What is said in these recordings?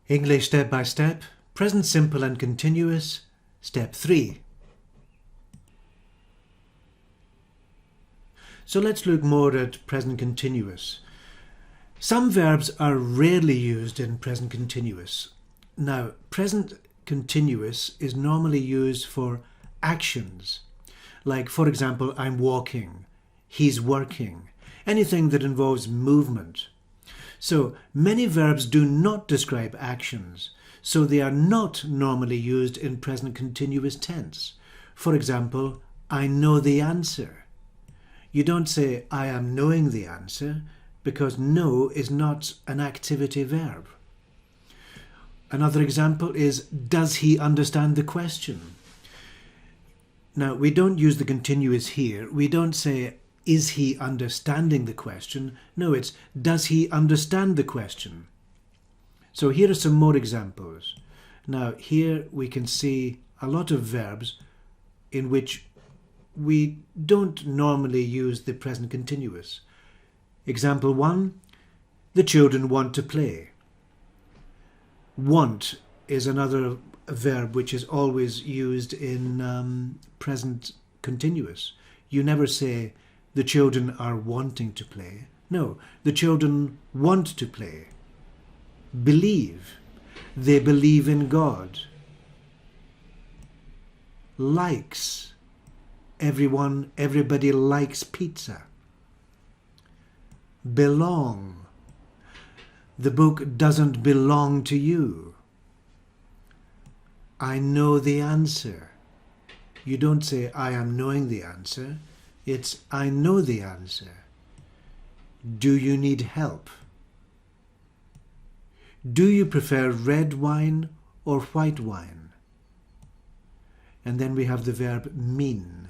English step by step, present simple and continuous, step 3. So let's look more at present continuous. Some verbs are rarely used in present continuous. Now, present continuous is normally used for actions, like, for example, I'm walking, he's working, anything that involves movement. So many verbs do not describe actions, so they are not normally used in present continuous tense. For example, I know the answer. You don't say, I am knowing the answer, because know is not an activity verb. Another example is, does he understand the question? Now, we don't use the continuous here. We don't say, is he understanding the question? No, it's, does he understand the question? So here are some more examples. Now, here we can see a lot of verbs in which we don't normally use the present continuous. Example 1, the children want to play. Want is another verb which is always used in present continuous. You never say, the children are wanting to play. No, the children want to play. Believe. They believe in God. Likes. Everybody likes pizza. Belong. The book doesn't belong to you. I know the answer. You don't say, I am knowing the answer. It's, I know the answer. Do you need help? Do you prefer red wine or white wine? And then we have the verb mean.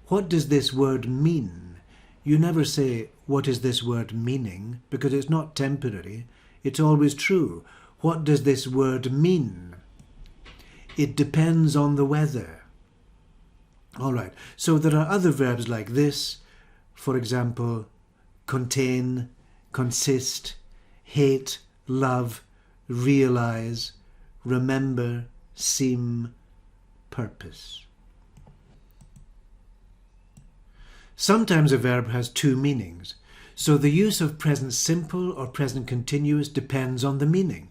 What does this word mean? You never say, what is this word meaning? Because it's not temporary. It's always true. What does this word mean? It depends on the weather. All right, so there are other verbs like this. For example, contain, consist, hate, love, realize, remember, seem, purpose. Sometimes a verb has two meanings, so the use of present simple or present continuous depends on the meaning.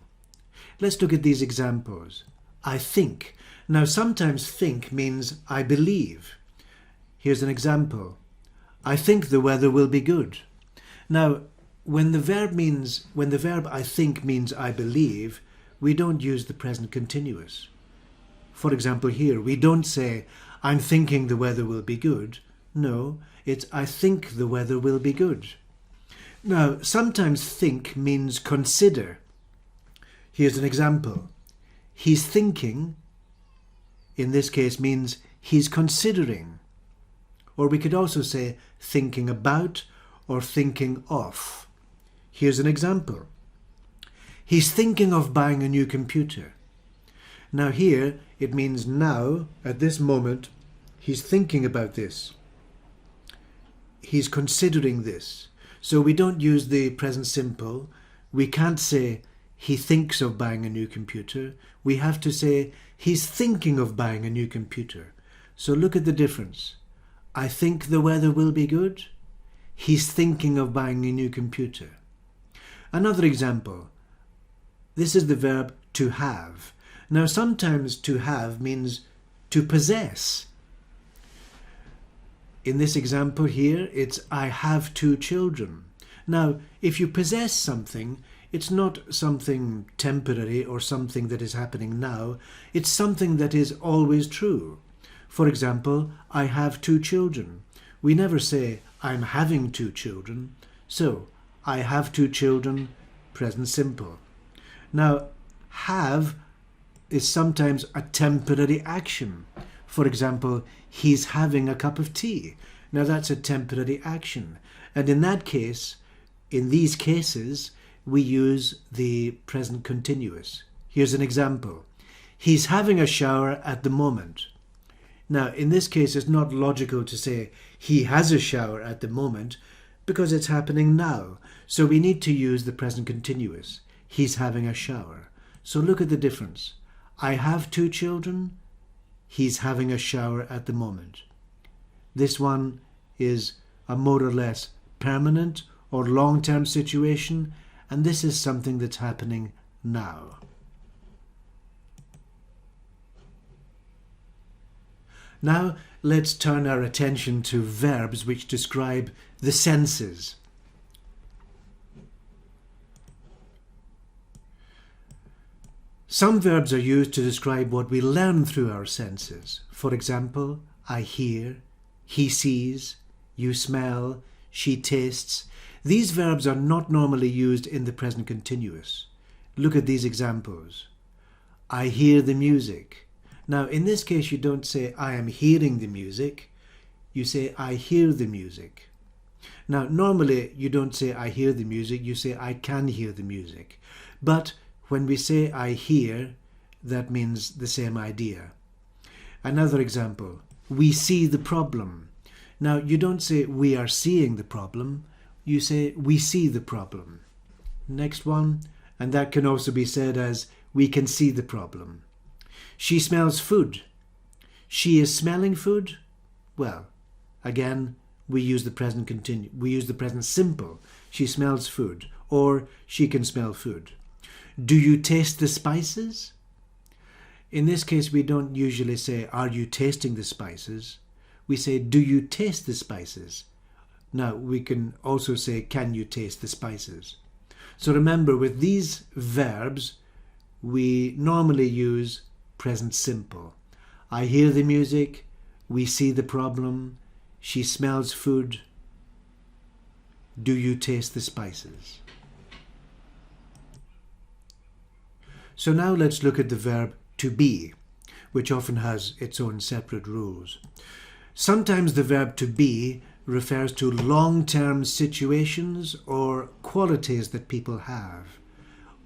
Let's look at these examples. I think. Now, sometimes think means I believe. Here's an example. I think the weather will be good. Now, when the verb I think means I believe, we don't use the present continuous. For example, here, we don't say, I'm thinking the weather will be good. No, it's I think the weather will be good. Now, sometimes think means consider. Here's an example. He's thinking, in this case, means he's considering. Or we could also say thinking about or thinking of. Here's an example. He's thinking of buying a new computer. Now here, it means now, at this moment, he's thinking about this. He's considering this. So we don't use the present simple. We can't say he thinks of buying a new computer. We have to say he's thinking of buying a new computer. So look at the difference. I think the weather will be good. He's thinking of buying a new computer. Another example. This is the verb to have. Now sometimes to have means to possess. In this example here, it's I have 2 children. Now, if you possess something, it's not something temporary or something that is happening now. It's something that is always true. For example, I have 2 children. We never say, I'm having 2 children. So, I have 2 children, present simple. Now, have is sometimes a temporary action. For example, he's having a cup of tea. Now, that's a temporary action. And in that case, in these cases, we use the present continuous. Here's an example. He's having a shower at the moment. Now, in this case, it's not logical to say he has a shower at the moment because it's happening now. So we need to use the present continuous. He's having a shower. So look at the difference. I have 2 children. He's having a shower at the moment. This one is a more or less permanent or long-term situation, and this is something that's happening now. Now let's turn our attention to verbs which describe the senses. Some verbs are used to describe what we learn through our senses. For example, I hear, he sees, you smell, she tastes. These verbs are not normally used in the present continuous. Look at these examples. I hear the music. Now, in this case, you don't say, I am hearing the music. You say, I hear the music. Now, normally, you don't say, I hear the music. You say, I can hear the music. But when we say, I hear, that means the same idea. Another example, we see the problem. Now, you don't say, we are seeing the problem. You say, we see the problem. Next one, and that can also be said as, we can see the problem. She smells food. She is smelling food. Well, again, we use the present we use the present simple. She smells food, or she can smell food. Do you taste the spices? In this case, we don't usually say, are you tasting the spices? We say, do you taste the spices? Now, we can also say, can you taste the spices? So remember, with these verbs, we normally use present simple. I hear the music, we see the problem, she smells food. Do you taste the spices? So now let's look at the verb to be, which often has its own separate rules. Sometimes the verb to be refers to long-term situations or qualities that people have.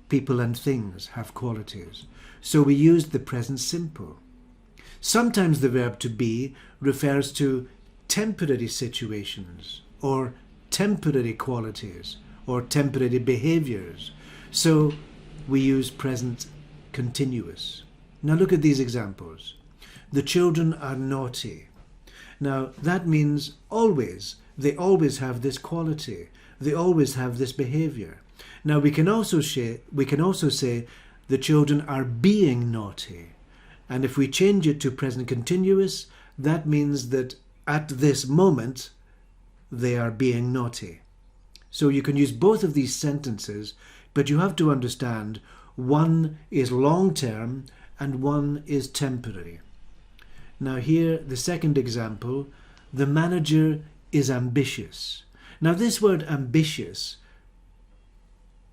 People and things have qualities. So we use the present simple. Sometimes the verb to be refers to temporary situations or temporary qualities or temporary behaviors. So we use present continuous. Now look at these examples. The children are naughty. Now that means always. They always have this quality. They always have this behavior. Now we can also say the children are being naughty. And if we change it to present continuous, that means that at this moment they are being naughty. So you can use both of these sentences, but you have to understand one is long-term and one is temporary. Now here, the second example, the manager is ambitious. Now this word ambitious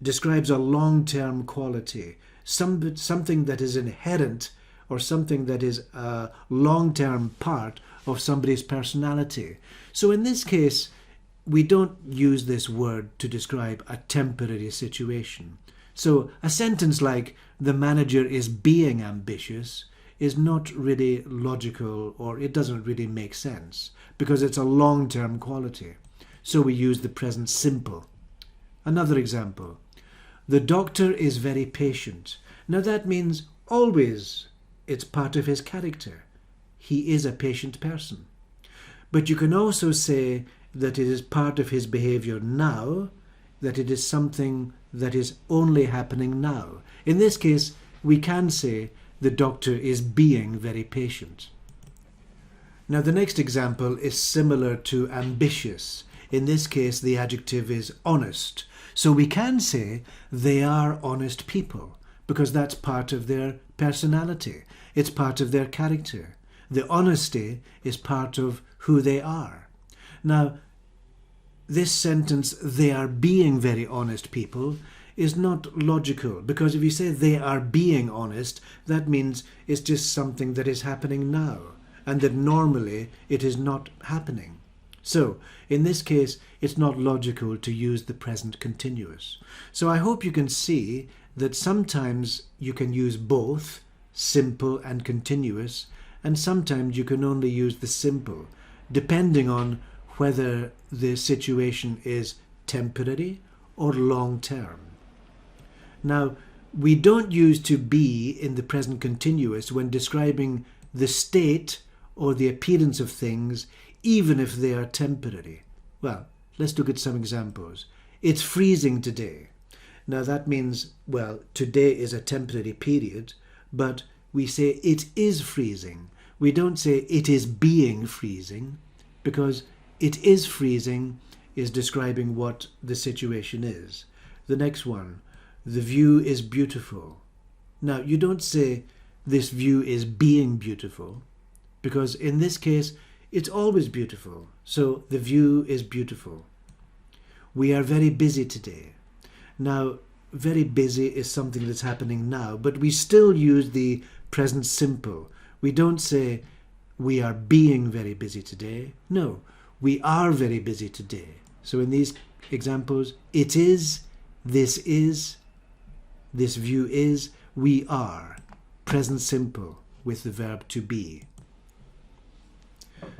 describes a long-term quality, something that is inherent or something that is a long-term part of somebody's personality. So in this case, we don't use this word to describe a temporary situation. So a sentence like, the manager is being ambitious, is not really logical, or it doesn't really make sense because it's a long-term quality. So we use the present simple. Another example, the doctor is very patient. Now that means always. It's part of his character. He is a patient person. But you can also say that it is part of his behavior now, that it is something that is only happening now. In this case, we can say the doctor is being very patient. Now the next example is similar to ambitious. In this case, the adjective is honest. So we can say they are honest people because that's part of their personality. It's part of their character. The honesty is part of who they are. Now, this sentence, they are being very honest people, is not logical, because if you say they are being honest, that means it's just something that is happening now, and that normally it is not happening. So, in this case, it's not logical to use the present continuous. So I hope you can see that sometimes you can use both simple and continuous, and sometimes you can only use the simple, depending on whether the situation is temporary or long-term. Now, We don't use to be in the present continuous when describing the state or the appearance of things, even if they are temporary. Well, let's look at some examples. It's freezing today. Now that means, well, today is a temporary period, but we say it is freezing. We don't say it is being freezing, because it is freezing is describing what the situation is. The next one, the view is beautiful. Now, you don't say this view is being beautiful, because in this case, it's always beautiful. So the view is beautiful. We are very busy today. Now, very busy is something that's happening now, but we still use the present simple. We don't say we are being very busy today. No, we are very busy today. So in these examples, it is, this view is, we are. Present simple with the verb to be.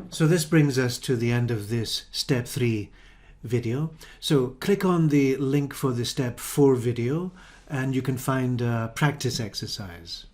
So this brings us to the end of this step 3 video. So click on the link for the step 4 video and you can find a practice exercise.